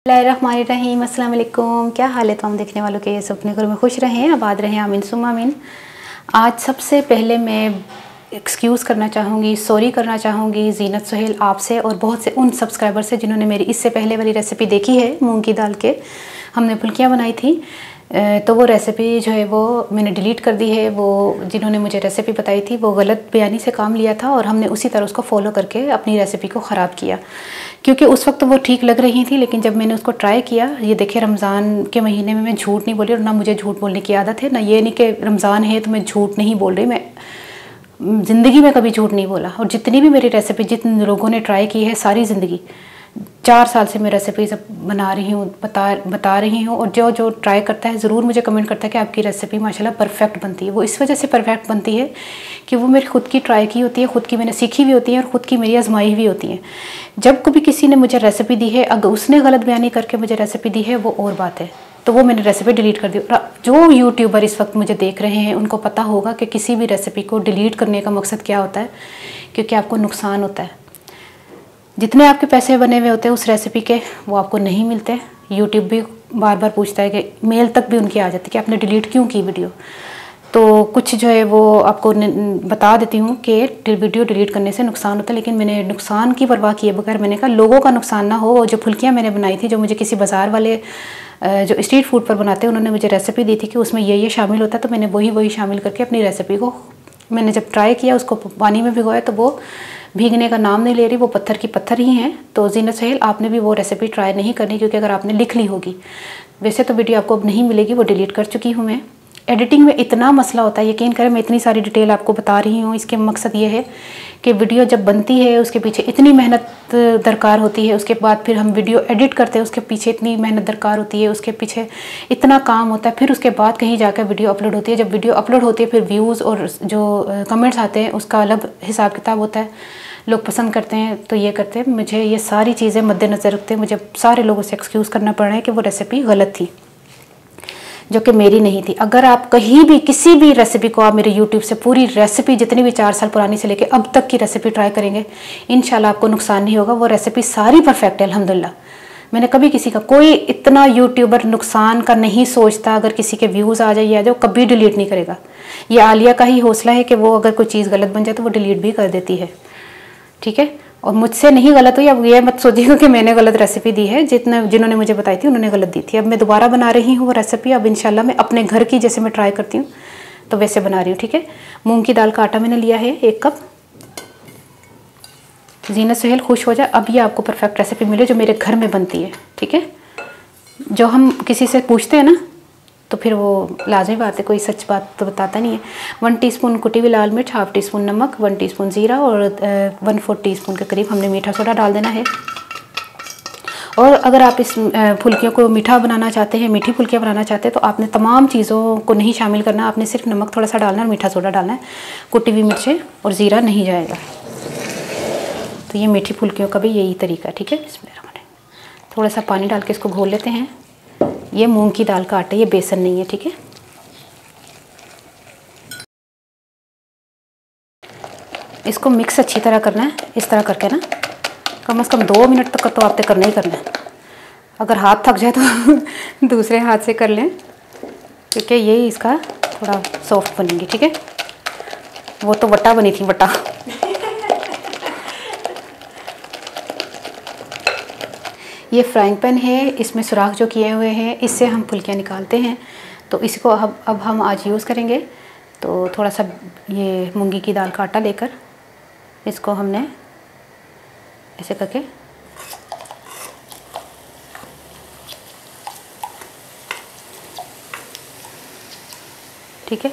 बिस्मिल्लाहिर्रहमानिर्रहीम, अस्सलाम वालेकुम। क्या हाल है तमाम देखने वालों के? सब अपने घरों में खुश रहें, आबाद रहें, आमीन सुम्मा आमीन। आज सबसे पहले मैं एक्सक्यूज़ करना चाहूँगी, सॉरी करना चाहूँगी ज़ीनत सुहेल आपसे और बहुत से उन सब्सक्राइबर से जिन्होंने मेरी इससे पहले वाली रेसिपी देखी है। मूंग की दाल के हमने फुल्कियाँ बनाई थी, तो वो रेसिपी जो है वो मैंने डिलीट कर दी है। वो जिन्होंने मुझे रेसिपी बताई थी वो गलत बयानी से काम लिया था और हमने उसी तरह उसको फॉलो करके अपनी रेसिपी को ख़राब किया, क्योंकि उस वक्त वो ठीक लग रही थी। लेकिन जब मैंने उसको ट्राई किया, ये देखिए रमज़ान के महीने में मैं झूठ नहीं बोली और ना मुझे झूठ बोलने की आदत है, ना ये नहीं कि रमज़ान है तो मैं झूठ नहीं बोल रही। मैं ज़िंदगी में कभी झूठ नहीं बोला और जितनी भी मेरी रेसिपी जितने लोगों ने ट्राई की है सारी ज़िंदगी 4 साल से मैं रेसिपी सब बना रही हूँ, बता रही हूँ। और जो जो ट्राई करता है ज़रूर मुझे कमेंट करता है कि आपकी रेसिपी माशाल्लाह परफेक्ट बनती है। वो इस वजह से परफेक्ट बनती है कि वो मेरी खुद की ट्राई की होती है, खुद की मैंने सीखी हुई होती है और ख़ुद की मेरी आजमाई हुई होती है। जब कभी किसी ने मुझे रेसिपी दी है, अगर उसने गलत बयानी करके मुझे रेसिपी दी है वो और बात है, तो वो मैंने रेसिपी डिलीट कर दी। जो यूट्यूबर इस वक्त मुझे देख रहे हैं उनको पता होगा कि किसी भी रेसिपी को डिलीट करने का मकसद क्या होता है, क्योंकि आपको नुकसान होता है। जितने आपके पैसे बने हुए होते हैं उस रेसिपी के वो आपको नहीं मिलते। यूट्यूब भी बार बार पूछता है कि मेल तक भी उनकी आ जाती है कि आपने डिलीट क्यों की वीडियो। तो कुछ जो है वो आपको बता देती हूँ कि वीडियो डिलीट करने से नुकसान होता है, लेकिन मैंने नुकसान की परवाह किए बगैर मैंने कहा लोगों का नुकसान ना हो। जो फुल्कियाँ मैंने बनाई थी, जो मुझे किसी बाज़ार वाले जो स्ट्रीट फूड पर बनाते हैं उन्होंने मुझे रेसिपी दी थी कि उसमें ये शामिल होता है, तो मैंने वही शामिल करके अपनी रेसिपी को मैंने जब ट्राई किया, उसको पानी में भिगोया तो वो भीगने का नाम नहीं ले रही, वो पत्थर की पत्थर ही हैं। तो ज़ीनत सुहेल आपने भी वो रेसिपी ट्राई नहीं करनी, क्योंकि अगर आपने लिख ली होगी, वैसे तो वीडियो आपको अब नहीं मिलेगी, वो डिलीट कर चुकी हूँ मैं। एडिटिंग में इतना मसला होता है, यकीन करें मैं इतनी सारी डिटेल आपको बता रही हूँ। इसके मकसद ये है कि वीडियो जब बनती है उसके पीछे इतनी मेहनत दरकार होती है, उसके बाद फिर हम वीडियो एडिट करते हैं उसके पीछे इतनी मेहनत दरकार होती है, उसके पीछे इतना काम होता है, फिर उसके बाद कहीं जाकर वीडियो अपलोड होती है। जब वीडियो अपलोड होती है फिर व्यूज़ और जो कमेंट्स आते हैं उसका अलग हिसाब किताब होता है, लोग पसंद करते हैं तो ये करते हैं। मुझे ये सारी चीज़ें मद्देनज़र रखते हैं मुझे सारे लोगों से एक्सक्यूज़ करना पड़ रहा है कि वो रेसिपी गलत थी, जो कि मेरी नहीं थी। अगर आप कहीं भी किसी भी रेसिपी को आप मेरे YouTube से पूरी रेसिपी जितनी भी 4 साल पुरानी से लेके अब तक की रेसिपी ट्राई करेंगे, इंशाल्लाह आपको नुकसान नहीं होगा। वो रेसिपी सारी परफेक्ट है अल्हम्दुलिल्लाह। मैंने कभी किसी का, कोई इतना यूट्यूबर नुकसान का नहीं सोचता, अगर किसी के व्यूज़ आ जाए या जो कभी डिलीट नहीं करेगा। ये आलिया का ही हौसला है कि वो अगर कोई चीज़ गलत बन जाए तो वो डिलीट भी कर देती है, ठीक है। और मुझसे नहीं गलत हुई। अब ये मत सोचिएगा कि मैंने गलत रेसिपी दी है, जिन्होंने मुझे बताई थी उन्होंने गलत दी थी। अब मैं दोबारा बना रही हूँ वो रेसिपी। अब इंशाल्लाह मैं अपने घर की जैसे मैं ट्राई करती हूँ तो वैसे बना रही हूँ, ठीक है। मूंग की दाल का आटा मैंने लिया है 1 कप। ज़ीनत सुहेल खुश हो जाए, अब ये आपको परफेक्ट रेसिपी मिले जो मेरे घर में बनती है, ठीक है। जो हम किसी से पूछते हैं ना तो फिर वो लाजमी बात है, कोई सच बात तो बताता नहीं है। 1 टीस्पून कुटी हुई लाल मिर्च, 1/2 टीस्पून नमक, 1 टीस्पून ज़ीरा और 1/4 टीस्पून के करीब हमने मीठा सोडा डाल देना है। और अगर आप इस फुल्कियों को मीठा बनाना चाहते हैं, मीठी फुल्कियाँ बनाना चाहते हैं, तो आपने तमाम चीज़ों को नहीं शामिल करना। आपने सिर्फ नमक थोड़ा सा डालना और मीठा सोडा डालना है। कुटी हुई मिर्चें और ज़ीरा नहीं जाएगा। तो ये मीठी फुल्कियों का भी यही तरीका है, ठीक है। इसमें थोड़ा सा पानी डाल के इसको घोल लेते हैं। ये मूंग की दाल का आटा, ये बेसन नहीं है, ठीक है। इसको मिक्स अच्छी तरह करना है, इस तरह करके ना कम से कम 2 मिनट तक तो आपने करना ही करना है। अगर हाथ थक जाए तो दूसरे हाथ से कर लें, क्योंकि यही इसका थोड़ा सॉफ्ट बनेंगी, ठीक है। वो तो वटा बनी थी, वटा। ये फ्राइंग पैन है, इसमें सुराख जो किए हुए हैं इससे हम फुल्कियाँ निकालते हैं। तो इसको अब हम आज यूज़ करेंगे। तो थोड़ा सा ये मूंगी की दाल का आटा लेकर इसको हमने ऐसे करके ठीक है।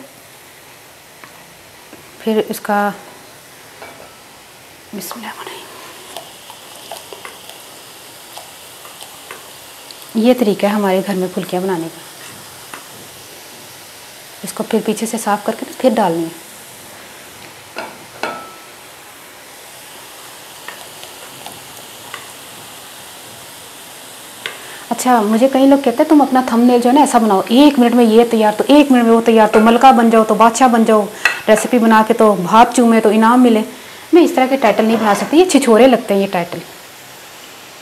फिर इसका बिस्मिल्लाह, ये तरीका है हमारे घर में फुल्कियाँ बनाने का। इसको फिर पीछे से साफ़ करके फिर डालनी है। अच्छा, मुझे कई लोग कहते हैं तुम अपना थंबनेल जो है ना ऐसा बनाओ, 1 मिनट में ये तैयार तो 1 मिनट में वो तैयार, तो मलका बन जाओ तो बादशाह बन जाओ, रेसिपी बना के तो भात चूमे तो इनाम मिले। मैं इस तरह के टाइटल नहीं बना सकती, ये छिछोरे लगते हैं ये टाइटल।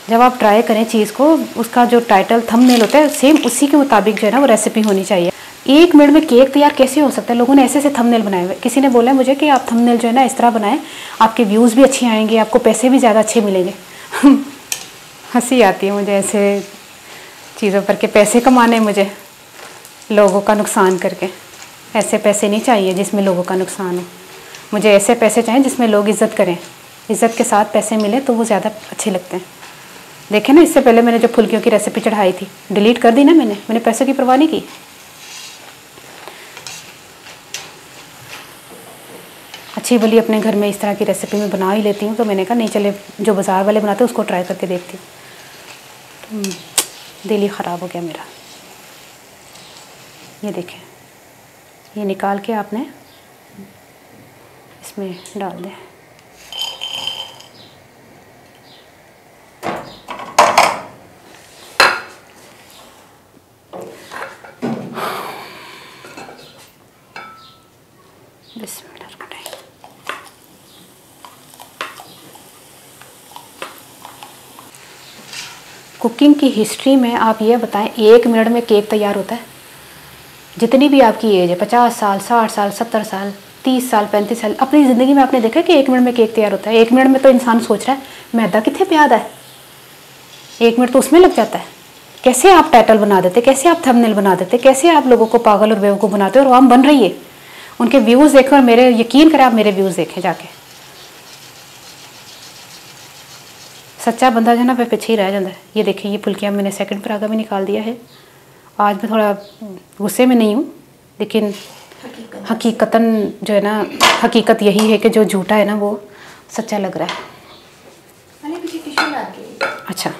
जब आप ट्राई करें चीज़ को, उसका जो टाइटल थंबनेल होता है सेम उसी के मुताबिक जो है ना वो रेसिपी होनी चाहिए। 1 मिनट में केक तैयार कैसे हो सकता है? लोगों ने ऐसे ऐसे थंबनेल बनाए हुए। किसी ने बोला मुझे कि आप थंबनेल जो है ना इस तरह बनाएं, आपके व्यूज़ भी अच्छे आएंगे, आपको पैसे भी ज़्यादा अच्छे मिलेंगे। हंसी आती है मुझे ऐसे चीज़ों पर के पैसे कमाने, मुझे लोगों का नुकसान करके। ऐसे पैसे नहीं चाहिए जिसमें लोगों का नुकसान हो। मुझे ऐसे पैसे चाहिए जिसमें लोग इज़्ज़त करें, इज़्ज़त के साथ पैसे मिले तो वो ज़्यादा अच्छे लगते हैं। देखें ना, इससे पहले मैंने जो फुल्कियों की रेसिपी चढ़ाई थी डिलीट कर दी ना मैंने पैसों की परवाह नहीं की। अच्छी भली अपने घर में इस तरह की रेसिपी मैं बना ही लेती हूँ, तो मैंने कहा नहीं चले जो बाज़ार वाले बनाते हैं उसको ट्राई करके देखती हूँ। दिल ही ख़राब हो गया मेरा। ये देखें, ये निकाल के आपने इसमें डाल दें। कुकिंग की हिस्ट्री में आप ये बताएं 1 मिनट में केक तैयार होता है? जितनी भी आपकी एज है, 50 साल, 60 साल, 70 साल, 30 साल, 35 साल, अपनी ज़िंदगी में आपने देखा है कि 1 मिनट में केक तैयार होता है? 1 मिनट में तो इंसान सोच रहा है मैदा कितने प्यादा है, 1 मिनट तो उसमें लग जाता है। कैसे आप टाइटल बना देते, कैसे आप थंबनेल बना देते, कैसे आप लोगों को पागल और बेवकूफ़ बनाते हो। और हम बन रही है उनके व्यूज़ देखें, और मेरे यकीन करें आप मेरे व्यूज़ देखें जाके, सच्चा बंदा जो है ना फिर पीछे ही रह जाता है। ये देखिए, ये फुल्कियाँ मैंने सेकंड परागा में निकाल दिया है। आज मैं थोड़ा गुस्से में नहीं हूँ, लेकिन हकीकतन जो है ना, हकीकत यही है कि जो झूठा है ना वो सच्चा लग रहा है। अच्छा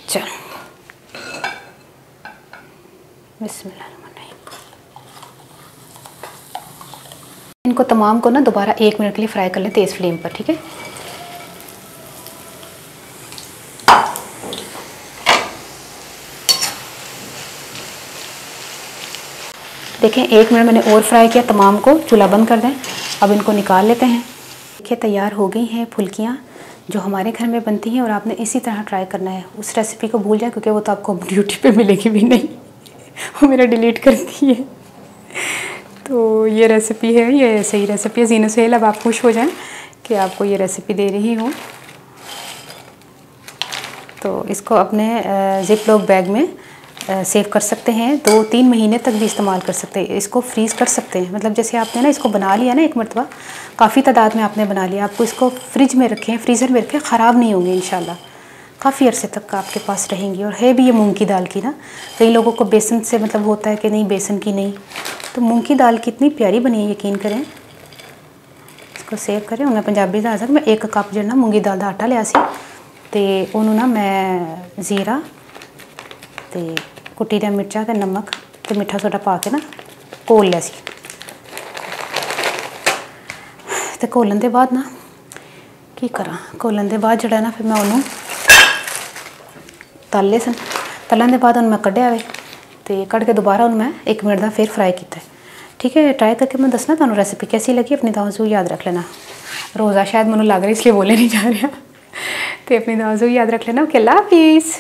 चलो, बिस्मिल्लाह। इनको तमाम को ना दोबारा 1 मिनट के लिए फ्राई कर लें तेज़ फ्लेम पर, ठीक है। देखें 1 मिनट मैंने और फ्राई किया, तमाम को चूल्हा बंद कर दें। अब इनको निकाल लेते हैं। देखिए तैयार हो गई हैं फुल्कियाँ जो हमारे घर में बनती हैं, और आपने इसी तरह ट्राई करना है। उस रेसिपी को भूल जाए क्योंकि वो तो आपको ड्यूटी पे मिलेगी भी नहीं, वो मेरा डिलीट कर दी है। तो ये रेसिपी है, ये सही रेसिपी है। ज़ीनत सुहेल, अब आप खुश हो जाएं कि आपको ये रेसिपी दे रही हूँ। तो इसको अपने ज़िप लॉक बैग में सेव कर सकते हैं, 2-3 महीने तक भी इस्तेमाल कर सकते हैं। इसको फ्रीज़ कर सकते हैं, मतलब जैसे आपने ना इसको बना लिया ना एक मरतबा, काफ़ी तादाद में आपने बना लिया, आपको इसको फ्रिज में रखें, फ्रीज़र में रखें, ख़राब नहीं होंगे इंशाल्लाह, काफ़ी अरसे तक आपके पास रहेंगी। और है भी ये मूंग की दाल की ना, कई लोगों को बेसन से मतलब होता है कि नहीं बेसन की नहीं, तो मूंग की दाल कितनी प्यारी बनी है, यकीन करें। इसको सेव करें। मैं पंजाबी दाल सक मैं 1 कप जो ना मूंगी दाल का आटा लिया सी, तो उन्होंने ना मैं ज़ीरा तो कुटी दा मिर्चा ते नमक ते मिठा सोडा पा के ना घोल लिया सी। ते घोलन के बाद ना की करा, घोलन के बाद जड़ा ना फिर मैं उन्होंने तल ले सन। तलन के बाद मैं कढ़िया वे तो कढ़ के दोबारा मैं 1 मिनट का फिर फ्राई किया। ठीक है, ट्राई करके मैं दसना तुहानू रेसिपी कैसी लगी। अपनी दावत याद रख लेना। रोज़ा शायद मैनू लग रहा इसलिए बोले नहीं जा रहा, तो अपनी दावत याद रख लेना। ओके, अल्लाह हाफिज़।